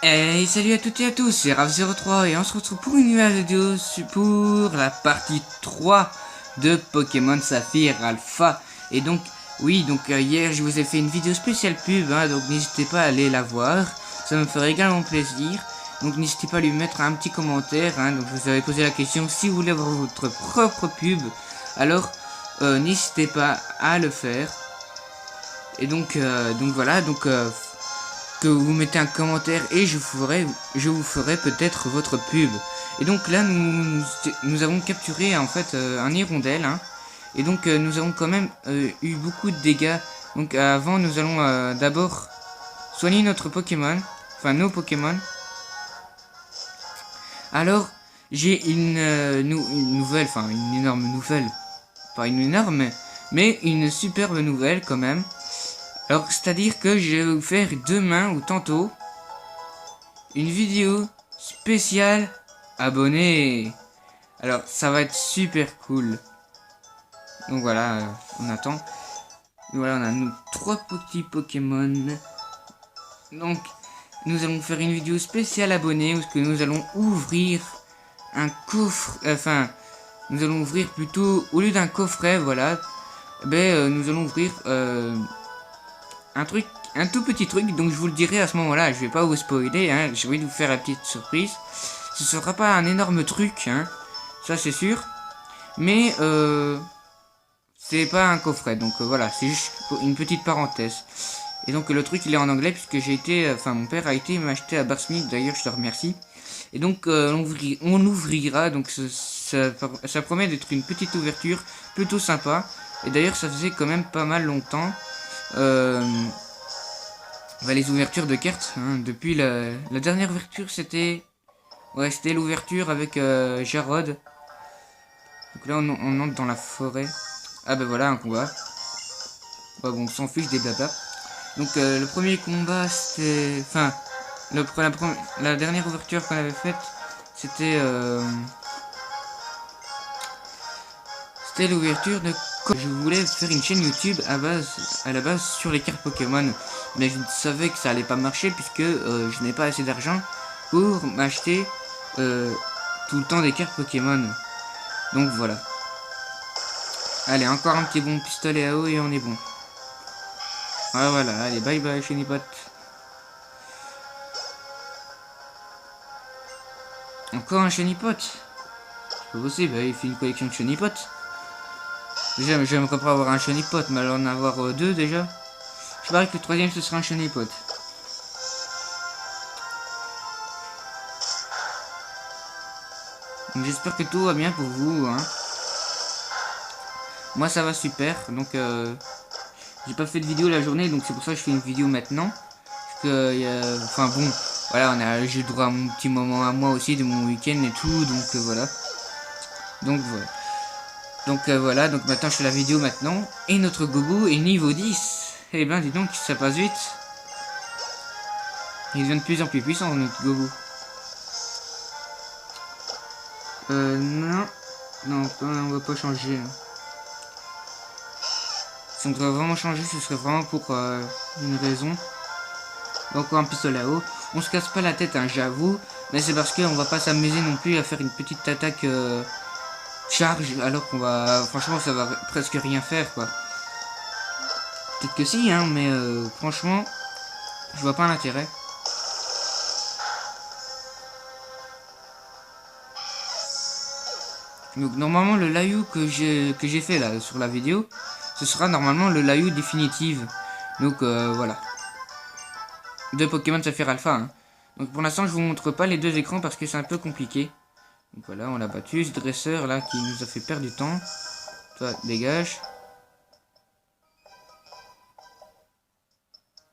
Hey, salut à toutes et à tous, c'est Rav03 et on se retrouve pour une nouvelle vidéo pour la partie 3 de Pokémon Saphir Alpha. Et donc, oui, hier je vous ai fait une vidéo spéciale pub, donc n'hésitez pas à aller la voir, ça me ferait également plaisir. Donc n'hésitez pas à lui mettre un petit commentaire, donc je vous avais posé la question si vous voulez avoir votre propre pub, alors n'hésitez pas à le faire. Et donc voilà, que vous mettez un commentaire et je vous ferai peut-être votre pub. Et donc là nous avons capturé en fait un hirondelle, et donc nous avons quand même eu beaucoup de dégâts. Donc avant nous allons d'abord soigner notre Pokémon, enfin nos Pokémon. Alors j'ai une nouvelle, enfin une énorme nouvelle, pas une énorme mais une superbe nouvelle quand même. Alors, c'est-à-dire que je vais vous faire demain ou tantôt une vidéo spéciale abonnés. Alors, ça va être super cool. Donc voilà, on attend. Voilà, on a nos 3 petits Pokémon. Donc, nous allons faire une vidéo spéciale abonnés où nous allons ouvrir un coffre. Enfin, nous allons ouvrir plutôt, au lieu d'un coffret, voilà, nous allons ouvrir un tout petit truc, donc je vous le dirai à ce moment-là, je vais pas vous spoiler, je vais vous faire la petite surprise. Ce sera pas un énorme truc, ça c'est sûr, mais c'est pas un coffret, donc voilà, c'est juste une petite parenthèse. Et donc le truc il est en anglais puisque j'ai été, mon père a été m'acheter à Barsmith, d'ailleurs je te remercie. Et donc on ouvrira, donc ça promet d'être une petite ouverture plutôt sympa. Et d'ailleurs ça faisait quand même pas mal longtemps. Les ouvertures de cartes, depuis la dernière ouverture c'était l'ouverture avec Jarod. Donc là on entre dans la forêt. Ah ben voilà un combat. Bon on s'en fiche des blabla. Donc le premier combat c'était, enfin la dernière ouverture qu'on avait faite c'était l'ouverture de... Je voulais faire une chaîne YouTube à la base sur les cartes Pokémon, mais je savais que ça allait pas marcher puisque je n'ai pas assez d'argent pour m'acheter tout le temps des cartes Pokémon. Donc voilà. Allez, encore un petit bon pistolet à eau et on est bon. Ah voilà, allez, bye bye Chenipot. Encore un Chenipot. C'est pas possible, il fait une collection de Chenipot. Déjà, j'aimerais pas avoir un Chenipot, mais alors en avoir deux déjà. Je parie que le troisième ce sera un Chenipot. Donc j'espère que tout va bien pour vous. Moi ça va super. Donc j'ai pas fait de vidéo la journée, donc c'est pour ça que je fais une vidéo maintenant. Parce que enfin bon, voilà, j'ai le droit à mon petit moment à moi aussi de mon week-end et tout, donc voilà. Donc voilà. Donc maintenant je fais la vidéo maintenant. Et notre Gogo est niveau 10. Eh ben dis donc, ça passe vite. Il devient de plus en plus puissant notre Gogo. Non, on va pas changer. Si on devrait vraiment changer, ce serait vraiment pour une raison. Encore un pistolet à eau. On se casse pas la tête, j'avoue. Mais c'est parce qu'on va pas s'amuser non plus à faire une petite attaque charge, alors qu'on va... Franchement, ça va presque rien faire, quoi. Peut-être que si, mais franchement, je vois pas l'intérêt. Donc normalement, le layout que j'ai fait là sur la vidéo, ce sera normalement le layout définitif. Donc voilà. De Pokémon Saphir Alpha. Donc pour l'instant, je vous montre pas les deux écrans parce que c'est un peu compliqué. Donc voilà, on l'a battu, ce dresseur là qui nous a fait perdre du temps. Toi, dégage.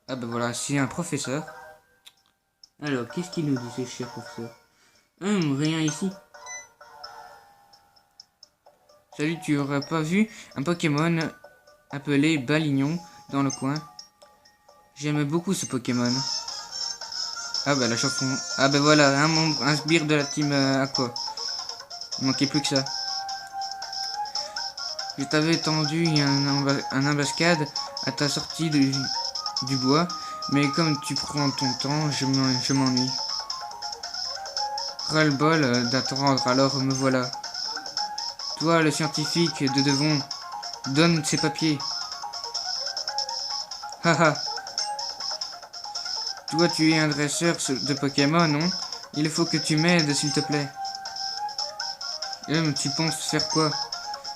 Ah ben voilà, c'est un professeur. Alors, qu'est-ce qu'il nous dit, ce cher professeur? Rien ici. Salut, tu aurais pas vu un Pokémon appelé Balignon dans le coin? J'aime beaucoup ce Pokémon. Ah bah la chanson. Ah bah voilà, un membre, un sbire de la team Aqua. Il manquait plus que ça. Je t'avais tendu un embuscade à ta sortie du bois, mais comme tu prends ton temps, je m'ennuie. ras-le-bol d'attendre, alors me voilà. Toi, le scientifique de devant, donne ces papiers. Haha. Toi, tu es un dresseur de Pokémon, non? Il faut que tu m'aides, s'il te plaît. Tu penses faire quoi?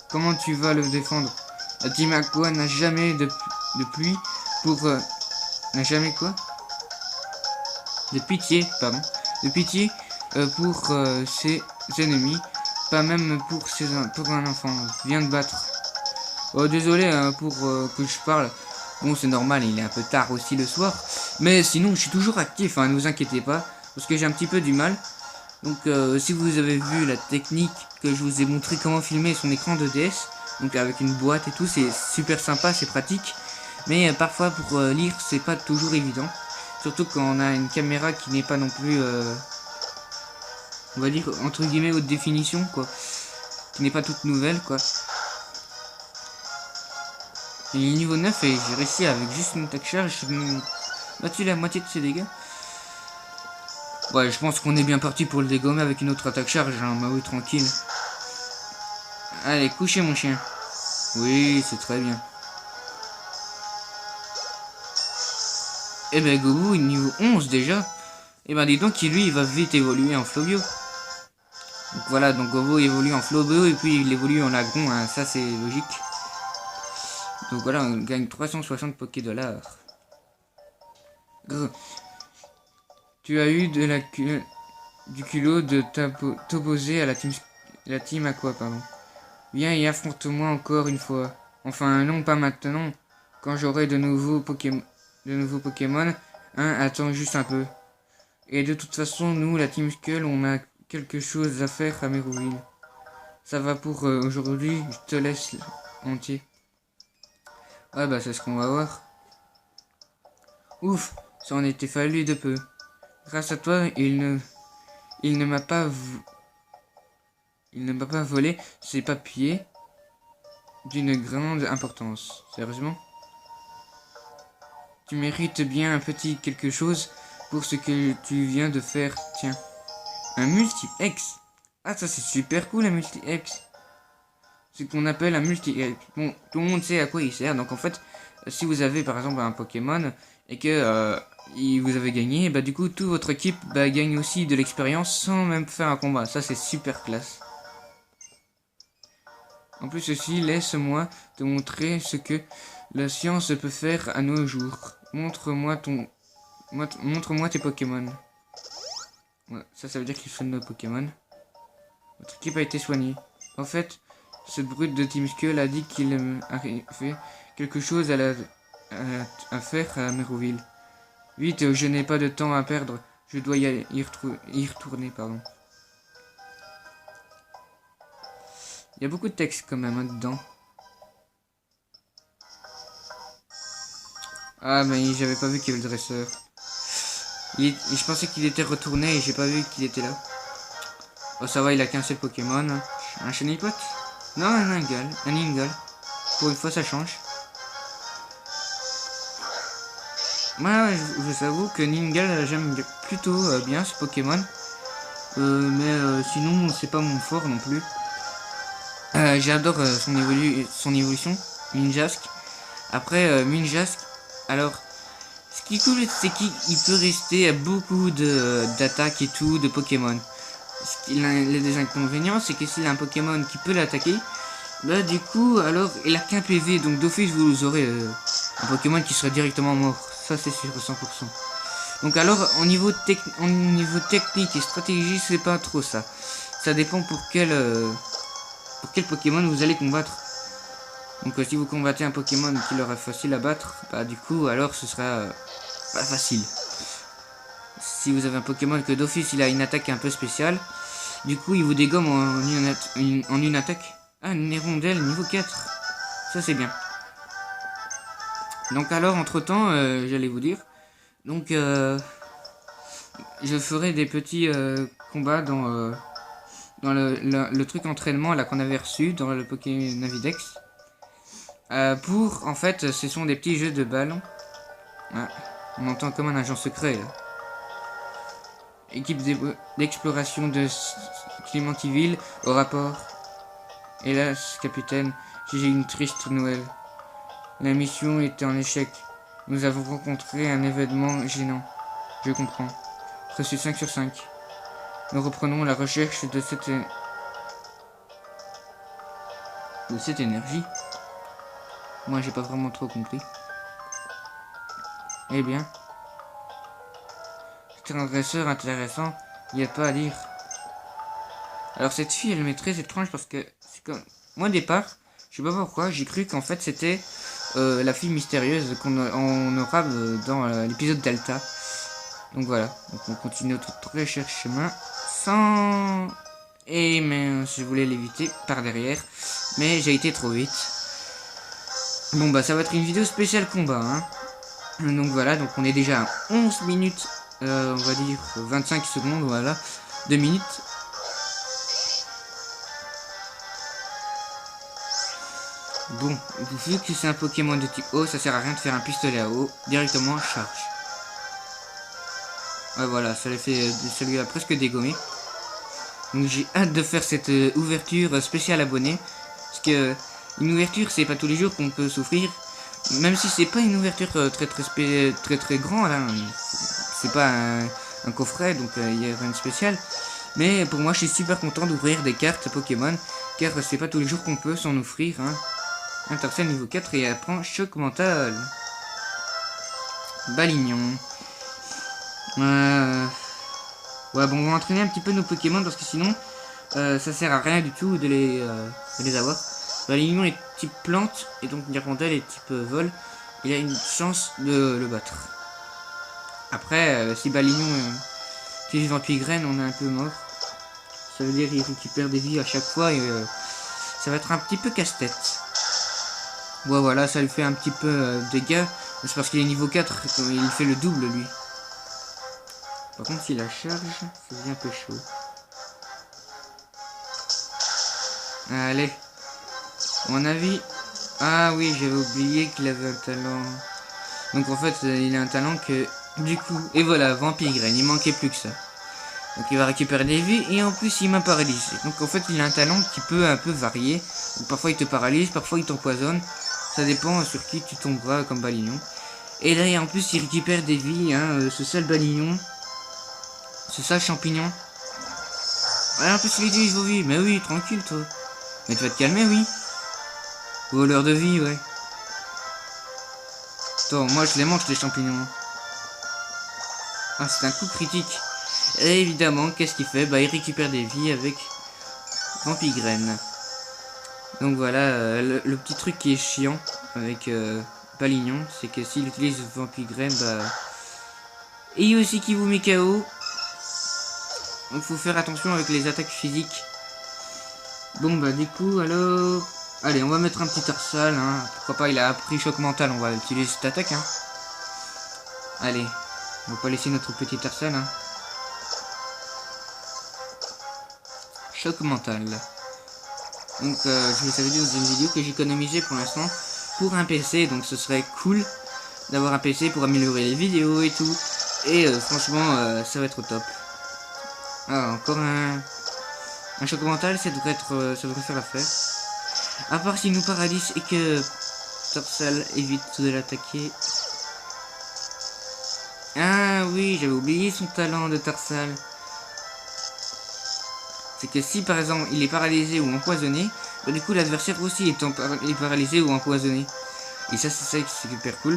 Comment tu vas le défendre? La Team Aqua n'a jamais de pluie pour... n'a jamais quoi? De pitié, pardon. De pitié pour ses ennemis. Pas même pour un enfant. Viens te battre. Oh, désolé pour que je parle. Bon, c'est normal, il est un peu tard aussi le soir. Mais sinon, je suis toujours actif, hein, ne vous inquiétez pas. Parce que j'ai un petit peu du mal. Donc, si vous avez vu la technique que je vous ai montré comment filmer son écran de DS, donc avec une boîte et tout, c'est super sympa, c'est pratique. Mais parfois, pour lire, c'est pas toujours évident. Surtout quand on a une caméra qui n'est pas non plus, on va dire, entre guillemets, haute définition, quoi. Qui n'est pas toute nouvelle, quoi. Et niveau 9 et j'ai réussi avec juste une attaque charge, j'ai battu la moitié de ses dégâts. Ouais, je pense qu'on est bien parti pour le dégommer avec une autre attaque charge, hein, bah oui, tranquille. Allez, couchez mon chien. Oui, c'est très bien. Eh ben Gobu, niveau 11 déjà. Eh ben dis donc, lui, il va vite évoluer en Flobio. Donc voilà, donc Gobu évolue en Flobio et puis il évolue en Agron, hein, ça c'est logique. Donc voilà, on gagne 360 Poké $. Tu as eu du culot de t'opposer à la team Aqua, pardon. Viens et affronte-moi encore une fois. Enfin, non, pas maintenant. Quand j'aurai de nouveaux Pokémon, attends juste un peu. Et de toute façon, nous, la Team Skull, on a quelque chose à faire à Méroville. Ça va pour aujourd'hui, je te laisse entier. Ouais, bah c'est ce qu'on va voir. Ouf, ça en était fallu de peu. Grâce à toi, il ne m'a pas volé ses papiers d'une grande importance. Sérieusement? Tu mérites bien un petit quelque chose pour ce que tu viens de faire. Tiens, un multi-X. Ah, ça c'est super cool, un multi-X. Ce qu'on appelle un multi-X. Bon, tout le monde sait à quoi il sert. Donc en fait, si vous avez par exemple un Pokémon et que vous avez gagné, bah du coup toute votre équipe gagne aussi de l'expérience sans même faire un combat. Ça c'est super classe. En plus aussi, laisse-moi te montrer ce que la science peut faire à nos jours. Montre-moi tes Pokémon. Ouais, ça veut dire qu'il sont nos Pokémon. Votre équipe a été soignée. En fait, ce brute de Team Skull a dit qu'il fait quelque chose à faire à Méroville. Vite, je n'ai pas de temps à perdre. Je dois y retourner, pardon. Il y a beaucoup de texte quand même dedans. Ah, mais j'avais pas vu qu'il y avait le dresseur. Je pensais qu'il était retourné et j'ai pas vu qu'il était là. Oh, ça va, il a qu'un seul Pokémon. Un Shiny-Pot? Non, un Ningal. Pour une fois, ça change. Moi, je vous avoue que Ningal, j'aime plutôt bien ce Pokémon. Mais sinon, c'est pas mon fort non plus. J'adore son évolution, Minjask. Après, Minjask, alors, ce qui est cool, c'est qu'il peut rester à beaucoup d'attaques et tout, de Pokémon. Il a des inconvénients, c'est que s'il a un Pokémon qui peut l'attaquer, bah du coup, alors, il a qu'un PV, donc d'office, vous aurez un Pokémon qui serait directement mort. Ça, c'est sûr, 100%. Donc alors, au niveau technique et stratégie, c'est pas trop ça. Ça dépend pour quel Pokémon vous allez combattre. Donc si vous combattez un Pokémon qui leur est facile à battre, bah du coup alors ce sera pas facile. Si vous avez un Pokémon que d'office il a une attaque un peu spéciale, du coup il vous dégomme en une attaque. Ah, une hirondelle niveau 4. Ça c'est bien. Donc alors entre temps, j'allais vous dire, donc je ferai des petits combats dans le truc entraînement là qu'on avait reçu dans le Pokémon Navidex. En fait, ce sont des petits jeux de ballon. Ah, on entend comme un agent secret là. Équipe d'exploration de Clémentiville au rapport. Hélas, capitaine, j'ai une triste nouvelle. La mission était en échec. Nous avons rencontré un événement gênant. Je comprends. Reçu 5 sur 5. Nous reprenons la recherche de cette énergie. Moi, j'ai pas vraiment trop compris. Eh bien, c'est un dresseur intéressant. Il n'y a pas à dire. Alors cette fille, elle m'est très étrange parce que c'est comme moi au départ, je sais pas pourquoi, j'ai cru qu'en fait c'était la fille mystérieuse qu'on aura dans l'épisode Delta. Donc voilà, donc on continue notre recherche chemin sans... Et mais je voulais l'éviter par derrière, mais j'ai été trop vite. Bon bah ça va être une vidéo spéciale combat, hein. Donc voilà, donc on est déjà à 11 minutes, on va dire 25 secondes, voilà, 2 minutes. Bon, vu que c'est un Pokémon de type eau, ça sert à rien de faire un pistolet à eau, directement charge. Ouais voilà, ça lui a presque dégommé. Donc j'ai hâte de faire cette ouverture spéciale abonnée. Parce que une ouverture, c'est pas tous les jours qu'on peut s'offrir. Même si c'est pas une ouverture très grand, là. C'est pas un coffret, donc il y a rien de spécial. Mais pour moi, je suis super content d'ouvrir des cartes Pokémon. Car c'est pas tous les jours qu'on peut s'en offrir, hein. Intercelle niveau 4 et apprend choc mental. Balignon. Ouais, bon, on va entraîner un petit peu nos Pokémon parce que sinon, ça sert à rien du tout de les avoir. Balignon est type plante et donc Nirondelle est type vol. Il a une chance de le battre. Après, si Balignon utilise Vampigraine, on est un peu mort. Ça veut dire qu'il récupère des vies à chaque fois et ça va être un petit peu casse-tête. Ouais, voilà, ça lui fait un petit peu de dégâts. C'est parce qu'il est niveau 4, il fait le double lui. Par contre, si la charge, ça devient un peu chaud. Allez. À mon avis... Ah oui, j'avais oublié qu'il avait un talent. Donc en fait, il a un talent que... Du coup... Et voilà, Vampigraine, il manquait plus que ça. Donc il va récupérer des vies et en plus il m'a paralysé. Donc en fait, il a un talent qui peut un peu varier. Donc, parfois il te paralyse, parfois il t'empoisonne. Ça dépend sur qui tu tomberas comme Balignon. Et là, en plus, il récupère des vies, hein, ce sale Balignon. Ce sale champignon. Ah, en plus, il utilise vos vies. Mais oui, tranquille, toi. Mais tu vas te calmer, oui. Voleur de vie, ouais. Attends, moi, je les mange, les champignons. Ah, c'est un coup critique. Et évidemment, qu'est-ce qu'il fait? Bah, il récupère des vies avec Vampigraine. Donc voilà, le petit truc qui est chiant avec Balignon, c'est que s'il utilise Vampigraine, bah... Et il y a aussi qui vous met KO. Donc faut faire attention avec les attaques physiques. Bon bah du coup alors... Allez, on va mettre un petit Tarsal, hein. Pourquoi pas, il a appris choc mental, on va utiliser cette attaque, hein. Allez, on va pas laisser notre petit Tarsal, hein. Choc mental. Donc je vous avais dit dans une vidéo que j'économisais pour l'instant pour un PC, donc ce serait cool d'avoir un PC pour améliorer les vidéos et tout. Et franchement ça va être au top. Ah, encore un choc mental, ça devrait faire l'affaire. À part s'il nous paralyse et que Tarsal évite de l'attaquer. Ah oui, j'avais oublié son talent de Tarsal. C'est que si par exemple il est paralysé ou empoisonné, bah, du coup l'adversaire aussi est paralysé ou empoisonné. Et ça c'est super cool.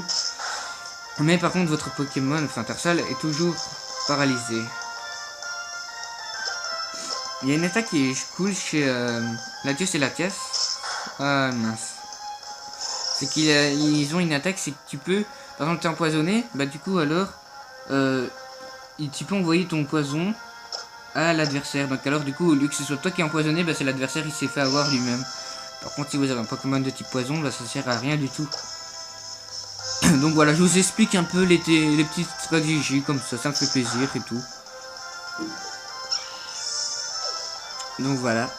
Mais par contre votre Pokémon, enfin Tarsal, est toujours paralysé. Il y a une attaque qui est cool chez Latios et Latias. Ah mince. C'est qu'ils ont une attaque, c'est que tu peux, par exemple t'es empoisonné, bah du coup alors, tu peux envoyer ton poison à l'adversaire. Donc alors du coup, au lieu que ce soit toi qui est empoisonné, bah c'est l'adversaire qui s'est fait avoir lui-même. Par contre si vous avez un Pokémon de type poison, bah ça sert à rien du tout. Donc voilà, je vous explique un peu les petites stratégies comme ça me fait plaisir et tout. Donc voilà.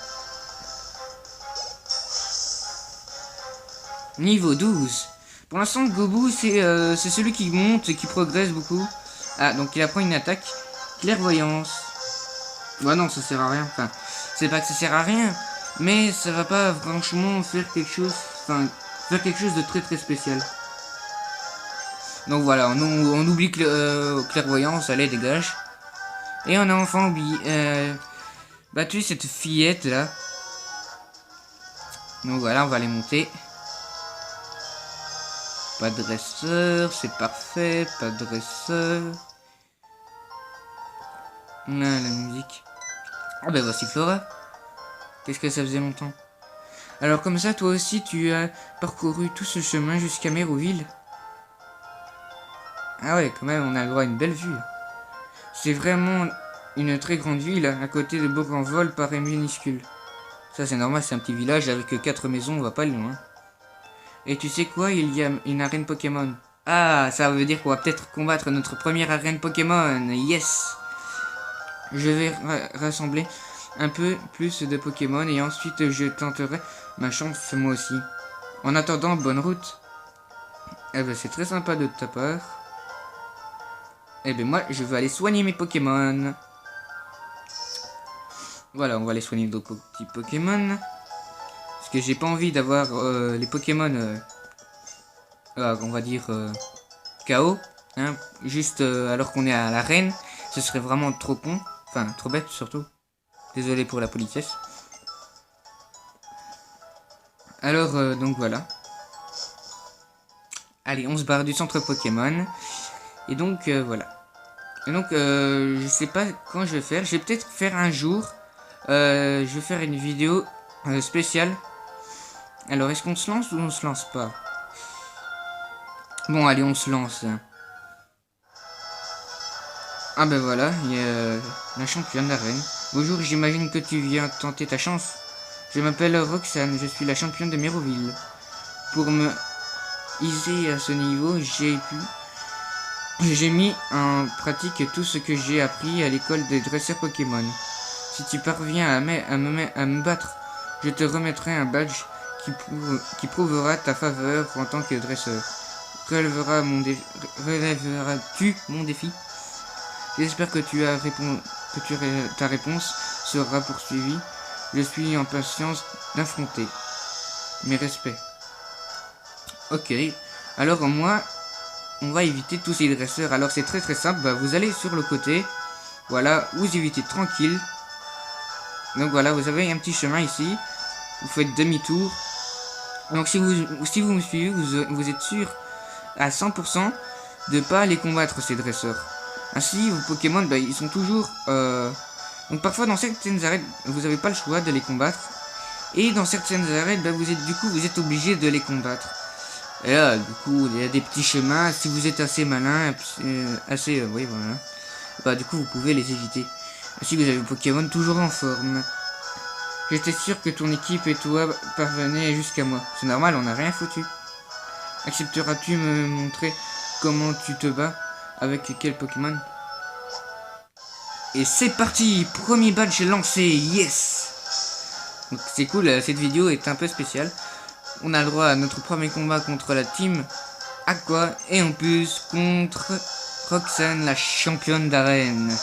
Niveau 12. Pour l'instant, Gobu, c'est celui qui monte et qui progresse beaucoup. Ah, donc il apprend une attaque clairvoyance. Bah non, ça sert à rien. Enfin, c'est pas que ça sert à rien, mais ça va pas franchement faire quelque chose, enfin, faire quelque chose de très très spécial. Donc voilà, on oublie clairvoyance, allez dégage. Et on a enfin oublié, battu cette fillette là. Donc voilà, on va les monter. Pas de dresseur, c'est parfait, pas de dresseur. Ah, la musique. Ah ben voici Flora. Qu'est-ce que ça faisait longtemps. Alors comme ça, toi aussi, tu as parcouru tout ce chemin jusqu'à Méroville. Ah ouais, quand même, on a le droit à une belle vue. C'est vraiment une très grande ville, à côté de Bougainville, paraît minuscule. Ça c'est normal, c'est un petit village avec 4 maisons, on va pas loin. Et tu sais quoi, il y a une arène Pokémon. Ah, ça veut dire qu'on va peut-être combattre notre première arène Pokémon. Yes. Je vais rassembler un peu plus de Pokémon et ensuite je tenterai ma chance moi aussi. En attendant, bonne route. Eh ben c'est très sympa de ta part. Eh ben moi je veux aller soigner mes Pokémon. Voilà, on va aller soigner nos petits Pokémon. Parce que j'ai pas envie d'avoir les Pokémon, on va dire KO. Hein, juste alors qu'on est à l'arène. Ce serait vraiment trop con. Enfin, trop bête surtout. Désolé pour la politesse. Alors, donc voilà. Allez, on se barre du centre Pokémon. Et donc, voilà. Et donc, je sais pas quand je vais faire. Je vais peut-être faire un jour. Je vais faire une vidéo spéciale. Alors, est-ce qu'on se lance ou on se lance pas? Bon, allez, on se lance. Ah ben voilà, il y a la championne d'arène. Bonjour, j'imagine que tu viens tenter ta chance. Je m'appelle Roxane, je suis la championne de Méroville. Pour me hisser à ce niveau, j'ai mis en pratique tout ce que j'ai appris à l'école des dresseurs Pokémon. Si tu parviens à me battre, je te remettrai un badge qui prouvera ta faveur en tant que dresseur. Relèveras-tu mon défi? J'espère que ta réponse sera poursuivie. Je suis en patience d'affronter. Mes respects. Ok. Alors moi, on va éviter tous ces dresseurs. Alors c'est très très simple. Bah, vous allez sur le côté. Voilà, vous évitez tranquille. Donc voilà, vous avez un petit chemin ici. Vous faites demi-tour. Donc si vous me suivez, vous êtes sûr à 100% de pas les combattre ces dresseurs. Ainsi, vos Pokémon, bah, ils sont toujours... Donc parfois, dans certaines arènes, vous n'avez pas le choix de les combattre. Et dans certaines arènes, bah, vous êtes obligé de les combattre. Et là, du coup, il y a des petits chemins. Si vous êtes assez malin, oui, voilà. Bah, du coup, vous pouvez les éviter. Ainsi, vous avez vos Pokémon toujours en forme. J'étais sûr que ton équipe et toi parvenaient jusqu'à moi. C'est normal, on n'a rien foutu. Accepteras-tu me montrer comment tu te bats? Avec quel Pokémon? Et c'est parti, premier badge lancé, yes. Donc c'est cool, cette vidéo est un peu spéciale. On a le droit à notre premier combat contre la team Aqua et en plus contre Roxane, la championne d'arène,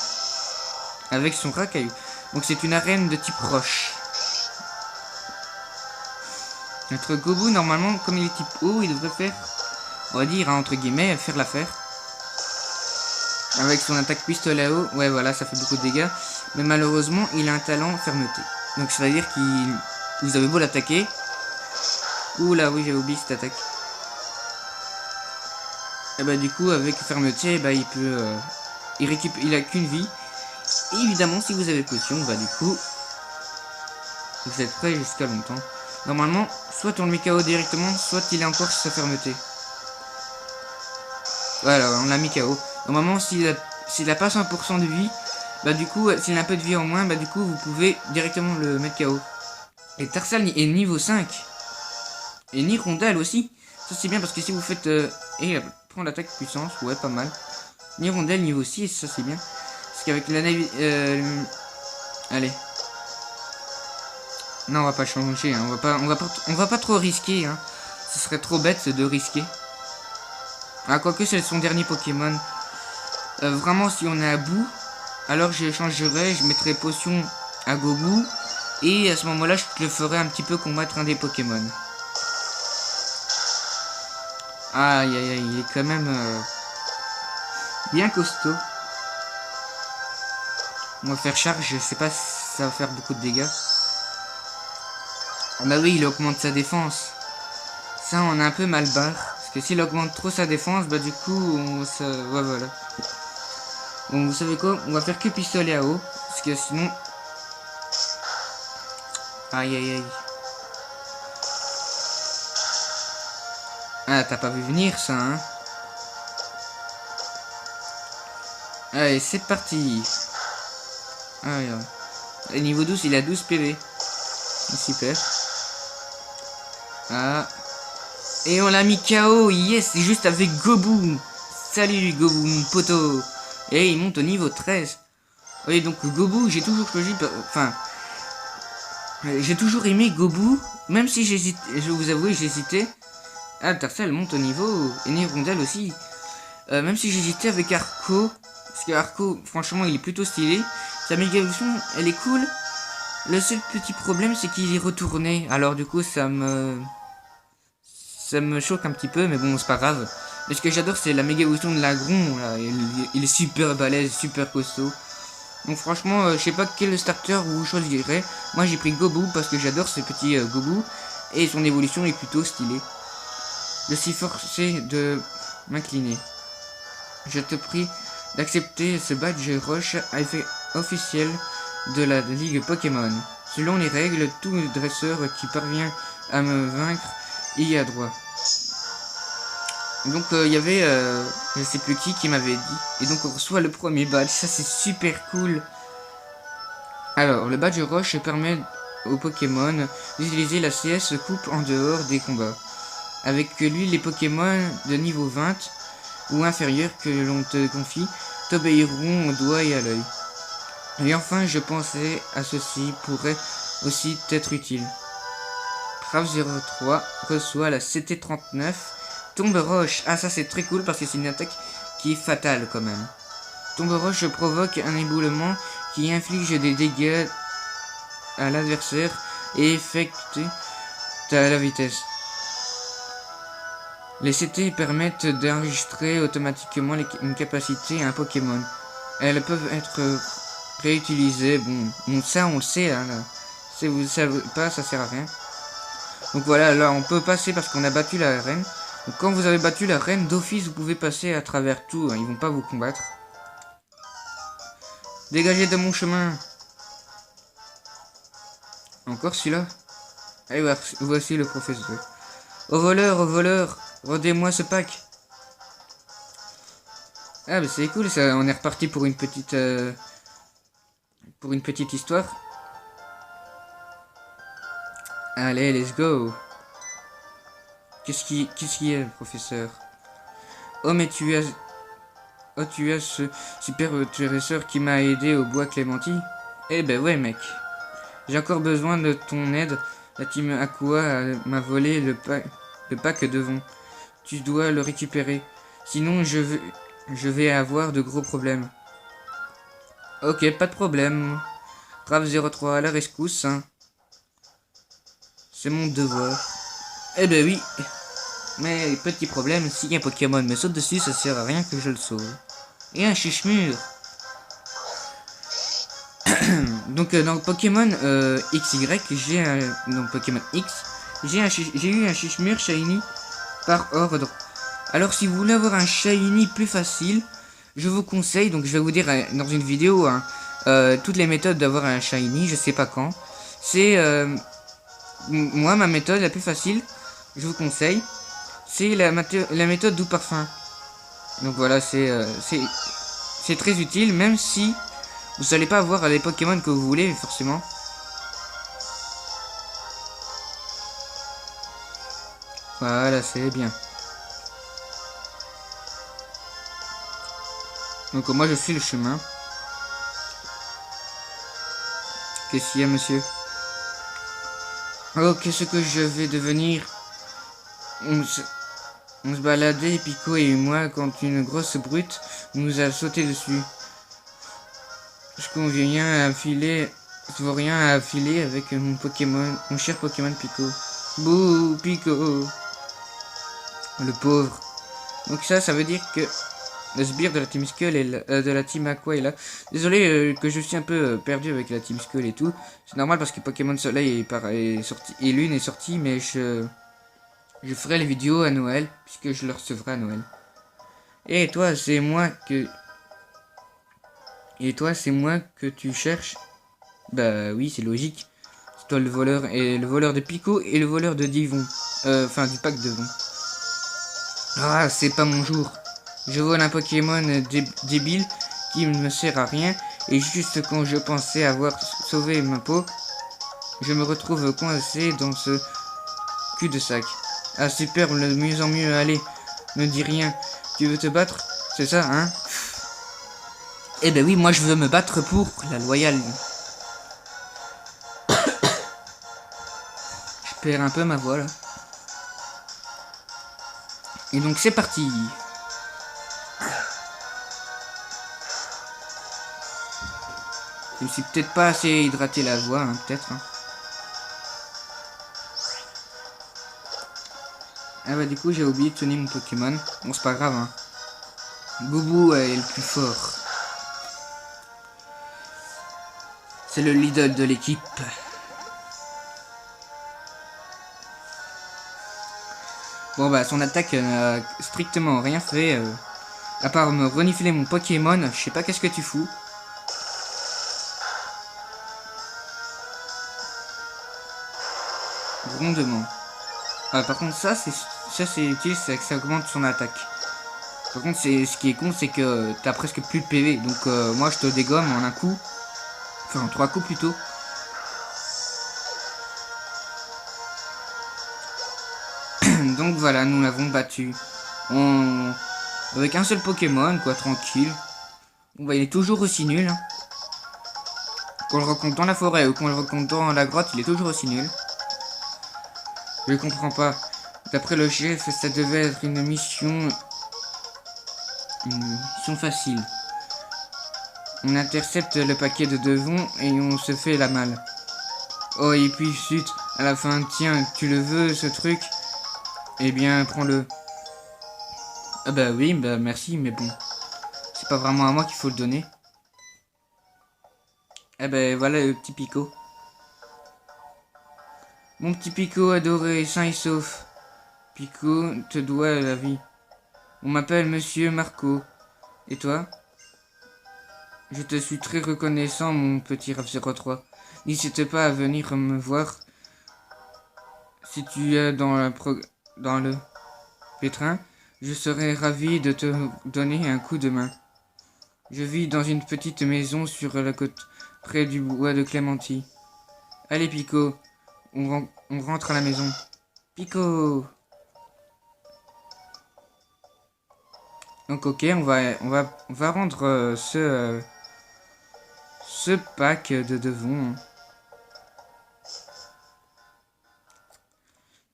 avec son Racaillou. Donc c'est une arène de type roche. Notre Gobu, normalement, comme il est type eau, il devrait faire, on va dire, hein, entre guillemets, faire l'affaire. Avec son attaque pistolet à eau, ouais voilà, ça fait beaucoup de dégâts. Mais malheureusement, il a un talent fermeté. Donc ça veut dire qu'il... Vous avez beau l'attaquer. Oula, oui, j'avais oublié cette attaque. Et bah du coup, avec fermeté, bah il peut... il a qu'une vie. Et évidemment, si vous avez potion, bah du coup... Vous êtes prêts jusqu'à longtemps. Normalement, soit on le met KO directement, soit il a encore sa fermeté. Voilà, on l'a mis KO. Normalement, s'il a pas 100% de vie, bah du coup, s'il a un peu de vie en moins, bah du coup, vous pouvez directement le mettre KO. Et Tarsal est niveau 5. Et Nirondelle aussi. Ça c'est bien parce que si vous faites... et prendre l'attaque puissance, ouais, pas mal. Nirondelle niveau 6, ça c'est bien. Parce qu'avec la allez. Non, on va pas changer, hein. On va pas trop risquer, hein. Ce serait trop bête de risquer. Ah, quoique c'est son dernier Pokémon. Vraiment, si on est à bout, alors je changerai, je mettrai potion à Gobu. Et à ce moment-là, je te le ferai un petit peu combattre un des Pokémon. Aïe aïe aïe, il est quand même bien costaud. On va faire charge, je sais pas si ça va faire beaucoup de dégâts. Ah bah oui, il augmente sa défense. Ça, on a un peu mal barre. Parce que s'il augmente trop sa défense, bah du coup, ouais, voilà. Bon, vous savez quoi? On va faire que pistolet à eau. Parce que sinon... Aïe aïe aïe. Ah, t'as pas vu venir ça, hein? Allez, c'est parti. Aïe, aïe. Et niveau 12, il a 12 PV. Super. Ah. Et on l'a mis KO. Yes, c'est juste avec Gobu. Salut Gobu, mon poteau. Et il monte au niveau 13. Oui, donc Gobu, j'ai toujours choisi... Enfin... J'ai toujours aimé Gobu. Même si j'hésite... Je vais vous avouer, j'hésitais. Ah, Tarcelle monte au niveau. Et Nirondelle aussi. Même si j'hésitais avec Arco. Parce que Arco, franchement, il est plutôt stylé. Sa méga évolution, elle est cool. Le seul petit problème, c'est qu'il est retourné. Alors du coup, ça me choque un petit peu, mais bon, c'est pas grave. Mais ce que j'adore, c'est la méga évolution de Lagron. Là. Il est super balèze, super costaud. Donc franchement, je sais pas quel starter vous choisirez. Moi, j'ai pris Gobu parce que j'adore ce petit Gobu. Et son évolution est plutôt stylée. Je suis forcé de m'incliner. Je te prie d'accepter ce badge roche officiel de la Ligue Pokémon. Selon les règles, tout dresseur qui parvient à me vaincre y a droit. Donc il y avait, je sais plus qui m'avait dit. Et donc on reçoit le premier badge, ça c'est super cool. Alors, le badge roche permet aux Pokémon d'utiliser la CS coupe en dehors des combats. Avec lui, les Pokémon de niveau 20 ou inférieur que l'on te confie t'obéiront au doigt et à l'œil. Et enfin, je pensais à ceci pourrait aussi t'être utile. Trav03 reçoit la CT39 Tombe Roche. Ah, ça c'est très cool parce que c'est une attaque qui est fatale quand même. Tombe Roche provoque un éboulement qui inflige des dégâts à l'adversaire et effectue à la vitesse. Les CT permettent d'enregistrer automatiquement une capacité à un Pokémon. Elles peuvent être réutilisées. Bon, ça on le sait. Hein, là. Si vous ne savez pas, ça sert à rien. Donc voilà, là on peut passer parce qu'on a battu la reine. Donc quand vous avez battu la reine, d'office vous pouvez passer à travers tout. Hein, ils vont pas vous combattre. Dégagez de mon chemin. Encore celui-là. Allez, voici le professeur. Au voleur, rendez-moi ce pack. Ah, bah c'est cool, ça. On est reparti pour une petite histoire. Allez, let's go. Qu'est-ce qui est, professeur? Oh, mais tu as ce super dresseur qui m'a aidé au bois Clémentine. Eh ben ouais, mec. J'ai encore besoin de ton aide. La team Aqua m'a volé le pack devant. Tu dois le récupérer. Sinon, je vais avoir de gros problèmes. Ok, pas de problème. Trav03 à la rescousse. Hein. C'est mon devoir. Eh ben oui. Mais petit problème, si un Pokémon me saute dessus, ça sert à rien que je le sauve. Et un chiche-mur. Donc dans Pokémon XY, dans Pokémon X, j'ai eu un chiche-mur shiny par ordre. Alors si vous voulez avoir un shiny plus facile, je vous conseille, donc je vais vous dire dans une vidéo hein, toutes les méthodes d'avoir un shiny, je sais pas quand. C'est moi ma méthode la plus facile, je vous conseille, c'est la méthode doux parfum. Donc voilà, c'est très utile, même si vous n'allez pas avoir les Pokémon que vous voulez forcément. Voilà, c'est bien. Donc moi je suis le chemin. Qu'est-ce qu'il y a, monsieur? Oh, qu'est-ce que je vais devenir? On se baladait, Pico et moi, quand une grosse brute nous a sauté dessus. Je qu'on vient à filer. Je vois rien à filer avec mon Pokémon. Mon cher Pokémon Pico. Bouh, Pico. Le pauvre. Donc ça veut dire que le sbire de la Team Skull et de la Team Aqua est là. Désolé que je suis un peu perdu avec la Team Skull et tout. C'est normal parce que Pokémon Soleil est sorti et Lune est sorti, mais je ferai les vidéos à Noël puisque je le recevrai à Noël. Et toi, c'est moi que tu cherches. Bah oui, c'est logique. C'est toi le voleur et le voleur de Pico et le voleur de Divon. Enfin du pack de Divon. Ah, c'est pas mon jour. Je vole un Pokémon débile qui ne me sert à rien. Et juste quand je pensais avoir sauvé ma peau, je me retrouve coincé dans ce cul de sac. Ah super, de mieux en mieux, allez, ne dis rien. Tu veux te battre? C'est ça, hein? Eh ben oui, moi je veux me battre pour la loyale. Je perds un peu ma voix là. Et donc c'est parti. Je me suis peut-être pas assez hydraté la voix, hein, peut-être. Hein. Ah bah du coup j'ai oublié de sonner mon Pokémon. Bon c'est pas grave hein. Boubou est le plus fort. C'est le leader de l'équipe. Bon bah son attaque n'a strictement rien fait. À part me renifler mon Pokémon. Je sais pas qu'est-ce que tu fous. Grondement. Ah, par contre ça c'est utile, c'est que ça augmente son attaque. Par contre ce qui est con c'est que t'as presque plus de PV. Donc moi je te dégomme en un coup. Enfin en 3 coups plutôt. Donc voilà, nous l'avons battu. Avec un seul Pokémon, quoi, tranquille. Bon bah il est toujours aussi nul. Hein. Quand on le rencontre dans la forêt ou quand on le rencontre dans la grotte, il est toujours aussi nul. Je comprends pas. D'après le chef, ça devait être une mission facile. On intercepte le paquet de devant et on se fait la malle. Oh et puis chut, à la fin, tiens, tu le veux ce truc? Eh bien, prends-le. Ah bah oui, bah merci, mais bon. C'est pas vraiment à moi qu'il faut le donner. Eh ben voilà le petit Pico. Mon petit Pico adoré, sain et sauf. Pico te doit la vie. On m'appelle Monsieur Marco. Et toi? Je te suis très reconnaissant, mon petit RAV03. N'hésite pas à venir me voir si tu es dans le pétrin. Je serai ravi de te donner un coup de main. Je vis dans une petite maison sur la côte, près du bois de Clémenty. Allez Pico, on rentre à la maison. Pico! Donc ok, on va rendre ce pack de devant.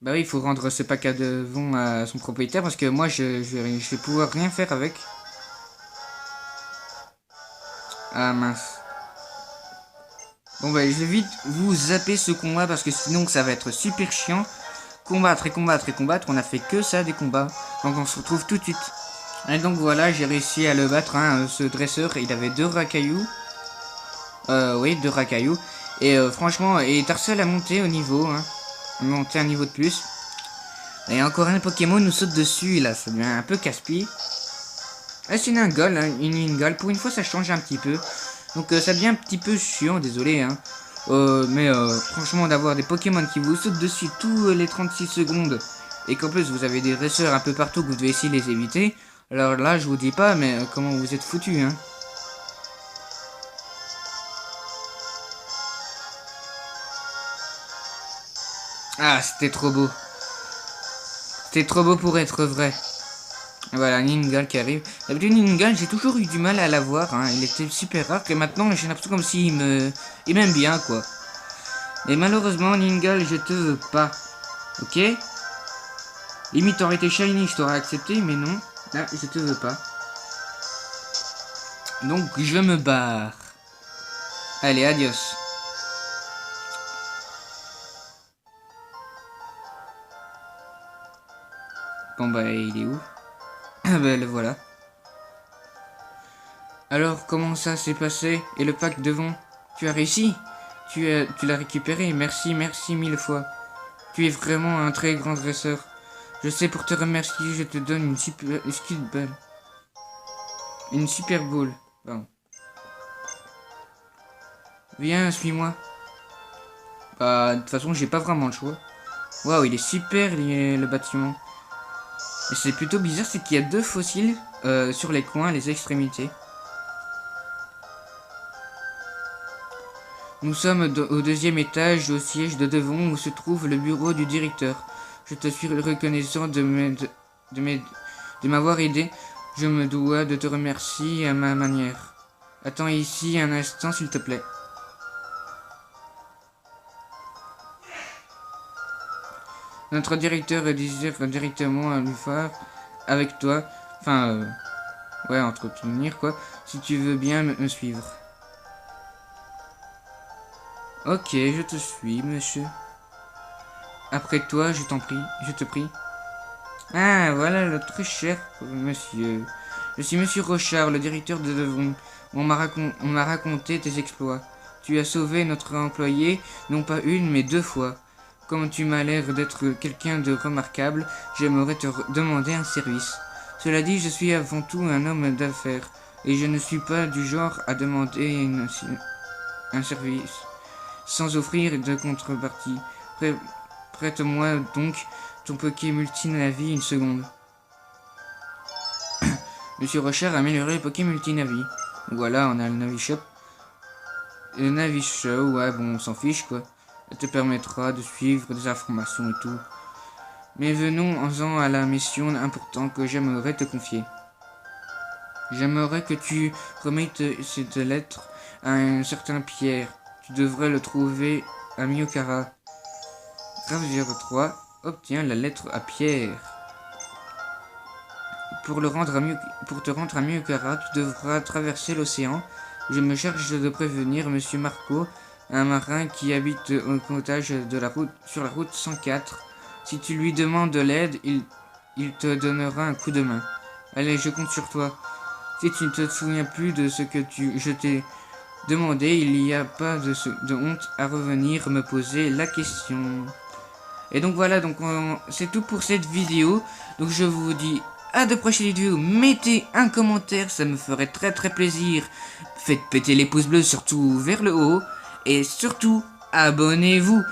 Bah oui, il faut rendre ce pack à devant à son propriétaire parce que moi je vais pouvoir rien faire avec. Ah mince. Bon bah je vais vite vous zapper ce combat parce que sinon ça va être super chiant. Combattre et combattre et combattre, on n'a fait que ça des combats. Donc on se retrouve tout de suite. Et donc voilà, j'ai réussi à le battre, hein, ce dresseur, il avait 2 racailloux. Oui, 2 racailloux. Et franchement, et Tarcel a monté au niveau, hein. Monté un niveau de plus. Et encore un Pokémon nous saute dessus, là, ça devient un peu casse-pied. Ah, c'est une Ingol, hein, une Ingol. Pour une fois, ça change un petit peu. Donc ça devient un petit peu chiant, désolé, hein. Mais franchement, d'avoir des Pokémon qui vous sautent dessus tous les 36 secondes, et qu'en plus vous avez des dresseurs un peu partout que vous devez essayer de les éviter, alors là, je vous dis pas, mais comment vous êtes foutus, hein. Ah, c'était trop beau. C'était trop beau pour être vrai. Voilà, Ningal qui arrive. D'habitude, Ningal, j'ai toujours eu du mal à l'avoir. Hein. Il était super rare. Et maintenant, j'ai l'impression comme s'il m'aime bien, quoi. Et malheureusement, Ningal, je te veux pas. Ok? Limite, t'aurais été shiny, je t'aurais accepté. Mais non, là, je te veux pas. Donc, je me barre. Allez, adios. Bon bah il est où? Ah bah le voilà. Alors comment ça s'est passé? Et le pack devant? Tu as réussi? Tu l'as récupéré? Merci, merci mille fois. Tu es vraiment un très grand dresseur. Je sais, pour te remercier, je te donne une super ball. Une super boule. Pardon. Viens, suis-moi. Bah de toute façon j'ai pas vraiment le choix. Waouh, il est super le bâtiment. Et c'est plutôt bizarre, c'est qu'il y a deux fossiles sur les coins, les extrémités. Nous sommes au deuxième étage, au siège de devant, où se trouve le bureau du directeur. Je te suis reconnaissant de m'avoir aidé. Je me dois de te remercier à ma manière. Attends ici un instant, s'il te plaît. Notre directeur désire directement lui faire avec toi. Enfin, ouais, entretenir quoi. Si tu veux bien me suivre. Ok, je te suis, monsieur. Après toi, je t'en prie, je te prie. Ah, voilà le très cher monsieur. Je suis monsieur Rochard, le directeur de Devon. On m'a raconté tes exploits. Tu as sauvé notre employé, non pas une, mais deux fois. Comme tu m'as l'air d'être quelqu'un de remarquable, j'aimerais te demander un service. Cela dit, je suis avant tout un homme d'affaires, et je ne suis pas du genre à demander un service sans offrir de contrepartie. Prête-moi donc ton Poké Multinavi une seconde. Monsieur Rocher a amélioré le Poké Multinavi. Voilà, on a le Navi Shop. Le Navi Show, ouais, bon, on s'en fiche quoi. Ça te permettra de suivre des informations et tout. Mais venons-en à la mission importante que j'aimerais te confier. J'aimerais que tu remettes cette lettre à un certain Pierre. Tu devrais le trouver à Miyokara. Grave 03 obtient la lettre à Pierre. Pour te rendre à Miyokara, tu devras traverser l'océan. Je me charge de prévenir Monsieur Marco, un marin qui habite au cottage de sur la route 104. Si tu lui demandes de l'aide, il te donnera un coup de main. Allez, je compte sur toi. Si tu ne te souviens plus de ce que je t'ai demandé, il n'y a pas de honte à revenir me poser la question. Et donc voilà, donc c'est tout pour cette vidéo. Donc je vous dis à de prochaines vidéos. Mettez un commentaire, ça me ferait très très plaisir. Faites péter les pouces bleus surtout vers le haut. Et surtout, abonnez-vous.